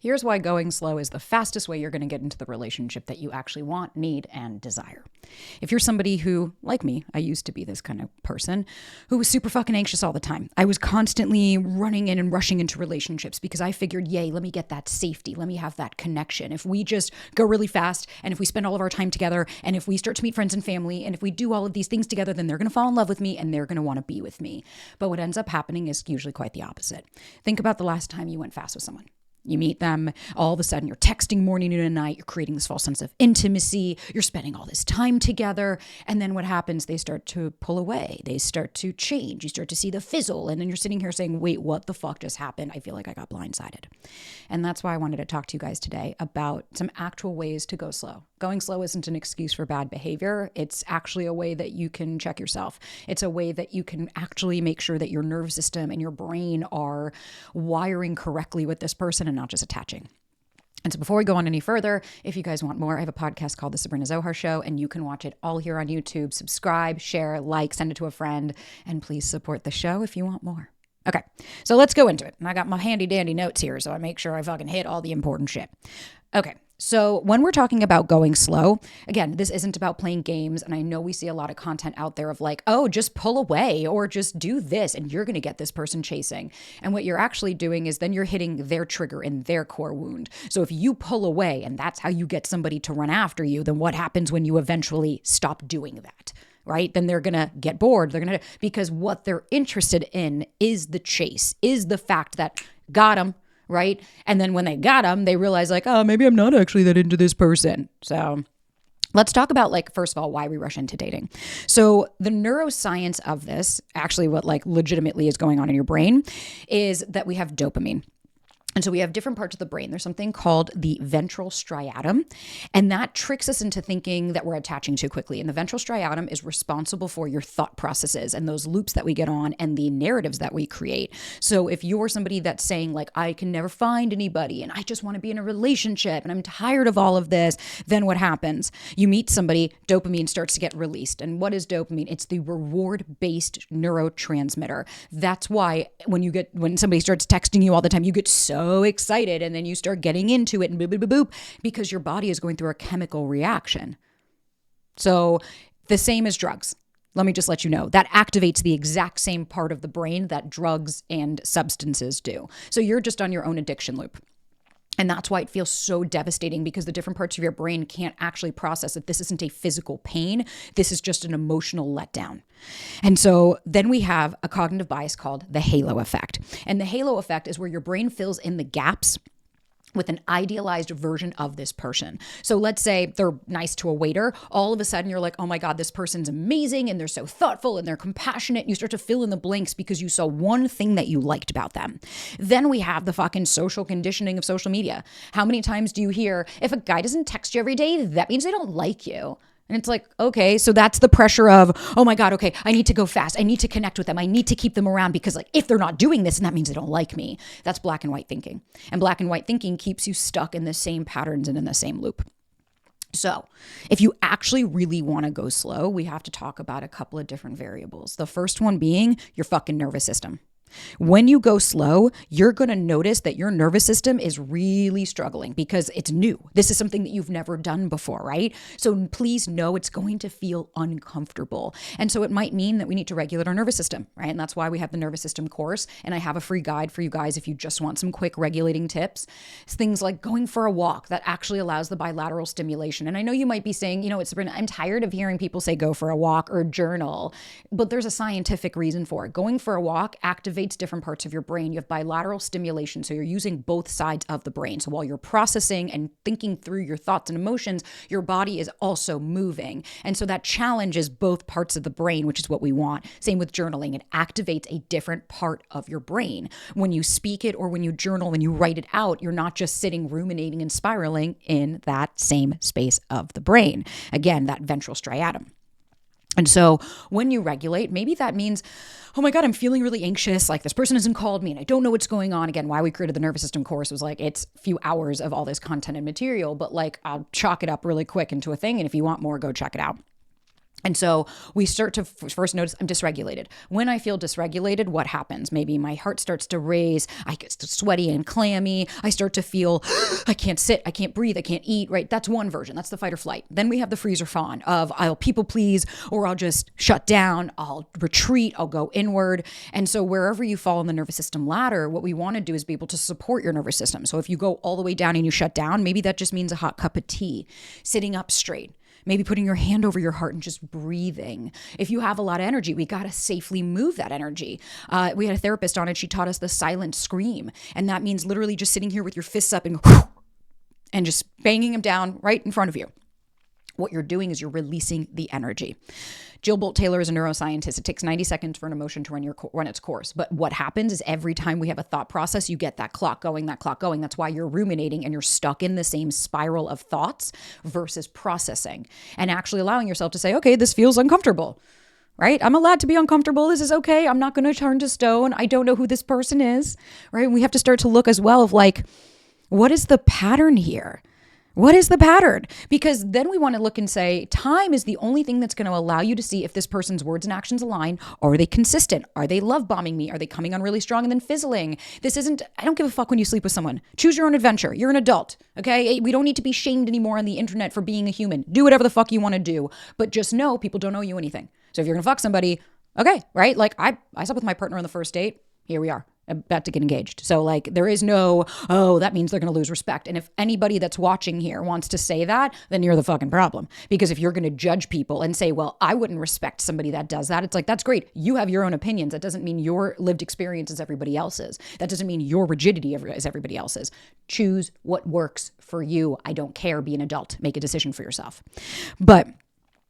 Here's why going slow is the fastest way you're going to get into the relationship that you actually want, need, and desire. If you're somebody who, like me, I used to be this kind of person who was super fucking anxious all the time. I was constantly running in and rushing into relationships because I figured, yay, let me get that safety. Let me have that connection. If we just go really fast and if we spend all of our time together and if we start to meet friends and family and if we do all of these things together, then they're going to fall in love with me and they're going to want to be with me. But what ends up happening is usually quite the opposite. Think about the last time you went fast with someone. You meet them, all of a sudden you're texting morning and night, you're creating this false sense of intimacy, you're spending all this time together, and then what happens? They start to pull away, they start to change, you start to see the fizzle, and then you're sitting here saying, wait, what the fuck just happened? I feel like I got blindsided. And that's why I wanted to talk to you guys today about some actual ways to go slow. Going slow isn't an excuse for bad behavior. It's actually a way that you can check yourself. It's a way that you can actually make sure that your nervous system and your brain are wiring correctly with this person and not just attaching. And so before we go on any further, if you guys want more, I have a podcast called The Sabrina Zohar Show, and you can watch it all here on YouTube. Subscribe, share, like, send it to a friend, and please support the show if you want more. Okay, so let's go into it. And I got my handy dandy notes here, so I make sure I fucking hit all the important shit. Okay. So when we're talking about going slow, again, this isn't about playing games. And I know we see a lot of content out there of like, oh, just pull away or just do this and you're going to get this person chasing. And what you're actually doing is then you're hitting their trigger in their core wound. So if you pull away and that's how you get somebody to run after you, then what happens when you eventually stop doing that? Right? Then they're going to get bored. Because what they're interested in is the chase, is the fact that got them. Right? And then when they got them, they realize like, oh, maybe I'm not actually that into this person. So let's talk about like, first of all, why we rush into dating. So the neuroscience of this, actually what like legitimately is going on in your brain is that we have dopamine. And so we have different parts of the brain. There's something called the ventral striatum, and that tricks us into thinking that we're attaching too quickly. And the ventral striatum is responsible for your thought processes and those loops that we get on and the narratives that we create. So if you're somebody that's saying like, I can never find anybody and I just want to be in a relationship and I'm tired of all of this, then what happens? You meet somebody, dopamine starts to get released. And what is dopamine? It's the reward-based neurotransmitter. That's why when somebody starts texting you all the time, you get so excited and then you start getting into it and boop, boop, boop, boop, because your body is going through a chemical reaction. So the same as drugs. Let me just let you know that activates the exact same part of the brain that drugs and substances do. So you're just on your own addiction loop. And that's why it feels so devastating, because the different parts of your brain can't actually process that this isn't a physical pain. This is just an emotional letdown. And so then we have a cognitive bias called the halo effect. And the halo effect is where your brain fills in the gaps with an idealized version of this person. So let's say they're nice to a waiter. All of a sudden you're like, oh my God, this person's amazing and they're so thoughtful and they're compassionate. You start to fill in the blanks because you saw one thing that you liked about them. Then we have the fucking social conditioning of social media. How many times do you hear, if a guy doesn't text you every day, that means they don't like you? And it's like, okay, so that's the pressure of, oh my God, okay, I need to go fast. I need to connect with them. I need to keep them around because like, if they're not doing this, and that means they don't like me. That's black and white thinking. And black and white thinking keeps you stuck in the same patterns and in the same loop. So if you actually really want to go slow, we have to talk about a couple of different variables. The first one being your fucking nervous system. When you go slow, you're going to notice that your nervous system is really struggling because it's new. This is something that you've never done before, right? So please know it's going to feel uncomfortable. And so it might mean that we need to regulate our nervous system, right? And that's why we have the nervous system course. And I have a free guide for you guys if you just want some quick regulating tips. It's things like going for a walk that actually allows the bilateral stimulation. And I know you might be saying, Sabrina, I'm tired of hearing people say go for a walk or journal, but there's a scientific reason for it. Going for a walk activates different parts of your brain. You have bilateral stimulation, so you're using both sides of the brain. So while you're processing and thinking through your thoughts and emotions, your body is also moving. And so that challenges both parts of the brain, which is what we want. Same with journaling. It activates a different part of your brain. When you speak it or when you journal and you write it out, you're not just sitting ruminating and spiraling in that same space of the brain. Again, that ventral striatum. And so when you regulate, maybe that means, oh my God, I'm feeling really anxious. Like this person hasn't called me and I don't know what's going on. Again, why we created the nervous system course was like, it's a few hours of all this content and material, but like I'll chalk it up really quick into a thing. And if you want more, go check it out. And so we start to first notice I'm dysregulated. When I feel dysregulated, what happens? Maybe my heart starts to race. I get sweaty and clammy. I start to feel I can't sit, I can't breathe, I can't eat, right? That's one version. That's the fight or flight. Then we have the freeze or fawn of I'll people please, or I'll just shut down, I'll retreat, I'll go inward. And so wherever you fall on the nervous system ladder, what we want to do is be able to support your nervous system. So if you go all the way down and you shut down, maybe that just means a hot cup of tea, sitting up straight. Maybe putting your hand over your heart and just breathing. If you have a lot of energy, we got to safely move that energy. We had a therapist on it. She taught us the silent scream. And that means literally just sitting here with your fists up and just banging them down right in front of you. What you're doing is you're releasing the energy. Jill Bolt-Taylor is a neuroscientist. It takes 90 seconds for an emotion to run its course. But what happens is every time we have a thought process, you get that clock going. That's why you're ruminating and you're stuck in the same spiral of thoughts versus processing and actually allowing yourself to say, okay, this feels uncomfortable, right? I'm allowed to be uncomfortable. This is okay. I'm not going to turn to stone. I don't know who this person is, right? We have to start to look as well of like, what is the pattern here? What is the pattern? Because then we want to look and say, time is the only thing that's going to allow you to see if this person's words and actions align. Are they consistent? Are they love bombing me? Are they coming on really strong and then fizzling? I don't give a fuck when you sleep with someone. Choose your own adventure. You're an adult, okay? We don't need to be shamed anymore on the internet for being a human. Do whatever the fuck you want to do. But just know people don't owe you anything. So if you're going to fuck somebody, okay, right? Like I slept with my partner on the first date. Here we are. About to get engaged. So like there is no, oh, that means they're going to lose respect. And if anybody that's watching here wants to say that, then you're the fucking problem. Because if you're going to judge people and say, well, I wouldn't respect somebody that does that. It's like, that's great. You have your own opinions. That doesn't mean your lived experience is everybody else's. That doesn't mean your rigidity is everybody else's. Choose what works for you. I don't care. Be an adult. Make a decision for yourself. But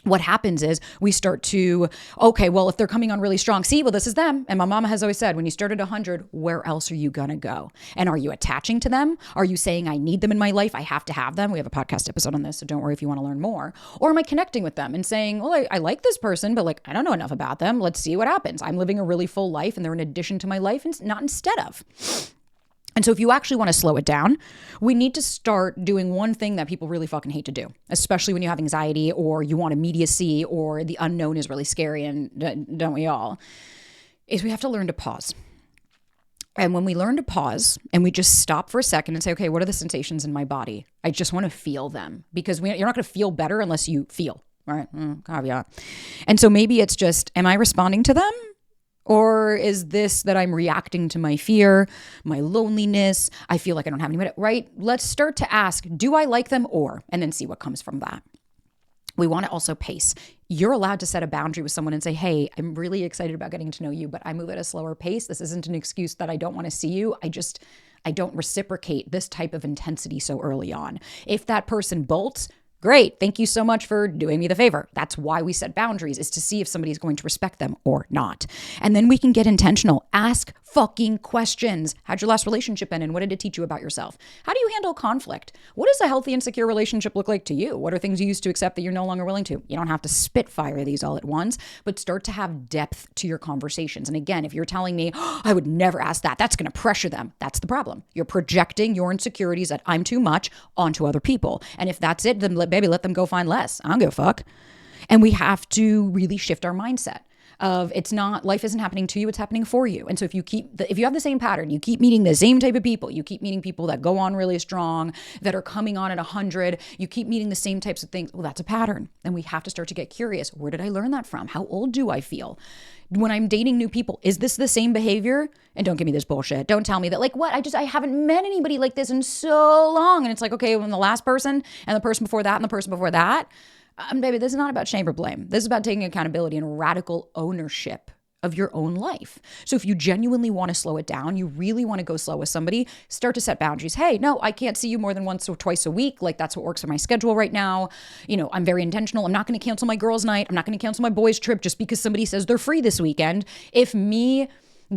what happens is we start to, okay, well, if they're coming on really strong, see, well, this is them. And my mama has always said, when you start at 100, where else are you going to go? And are you attaching to them? Are you saying, I need them in my life? I have to have them. We have a podcast episode on this, so don't worry if you want to learn more. Or am I connecting with them and saying, well, I like this person, but like, I don't know enough about them. Let's see what happens. I'm living a really full life and they're an addition to my life and not instead of. And so if you actually want to slow it down, we need to start doing one thing that people really fucking hate to do, especially when you have anxiety or you want immediacy or the unknown is really scary, and don't we all, is we have to learn to pause. And when we learn to pause and we just stop for a second and say, okay, what are the sensations in my body? I just want to feel them, because you're not going to feel better unless you feel, right? Caveat. And so maybe it's just, am I responding to them? Or is this that I'm reacting to my fear, my loneliness? I feel like I don't have anybody, right? Let's start to ask, do I like them and then see what comes from that. We want to also pace. You're allowed to set a boundary with someone and say, hey, I'm really excited about getting to know you, but I move at a slower pace. This isn't an excuse that I don't want to see you. I don't reciprocate this type of intensity so early on. If that person bolts, great. Thank you so much for doing me the favor. That's why we set boundaries, is to see if somebody's going to respect them or not. And then we can get intentional. Ask fucking questions. How'd your last relationship end and what did it teach you about yourself? How do you handle conflict? What does a healthy and secure relationship look like to you? What are things you used to accept that you're no longer willing to? You don't have to spitfire these all at once, but start to have depth to your conversations. And again, if you're telling me, oh, I would never ask that, that's going to pressure them. That's the problem. You're projecting your insecurities that I'm too much onto other people. And if that's it, then baby, let them go find less. I don't give a fuck. And we have to really shift our mindset of life isn't happening to you, it's happening for you. And so if you have the same pattern, you keep meeting the same type of people, you keep meeting people that go on really strong, that are coming on at 100, you keep meeting the same types of things, well, that's a pattern. And we have to start to get curious. Where did I learn that from? How old do I feel? When I'm dating new people, is this the same behavior? And don't give me this bullshit. Don't tell me that, like, what? I haven't met anybody like this in so long. And it's like, okay, when the last person and the person before that and the person before that, baby, this is not about shame or blame. This is about taking accountability and radical ownership of your own life. So if you genuinely want to slow it down, you really want to go slow with somebody, start to set boundaries. Hey, no, I can't see you more than once or twice a week. Like, that's what works for my schedule right now. I'm very intentional. I'm not going to cancel my girls' night. I'm not going to cancel my boys' trip just because somebody says they're free this weekend. If me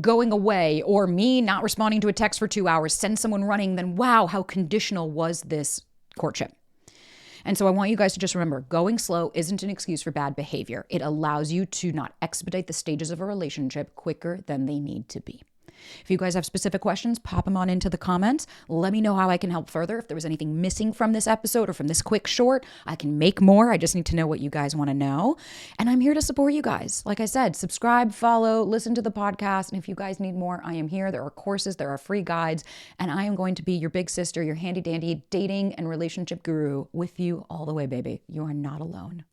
going away or me not responding to a text for 2 hours sends someone running, then wow, how conditional was this courtship? And so I want you guys to just remember, going slow isn't an excuse for bad behavior. It allows you to not expedite the stages of a relationship quicker than they need to be. If you guys have specific questions, pop them on into the comments. Let me know how I can help further. If there was anything missing from this episode or from this quick short, I can make more. I just need to know what you guys want to know. And I'm here to support you guys. Like I said, subscribe, follow, listen to the podcast. And if you guys need more, I am here. There are courses, there are free guides, and I am going to be your big sister, your handy dandy dating and relationship guru with you all the way, baby. You are not alone.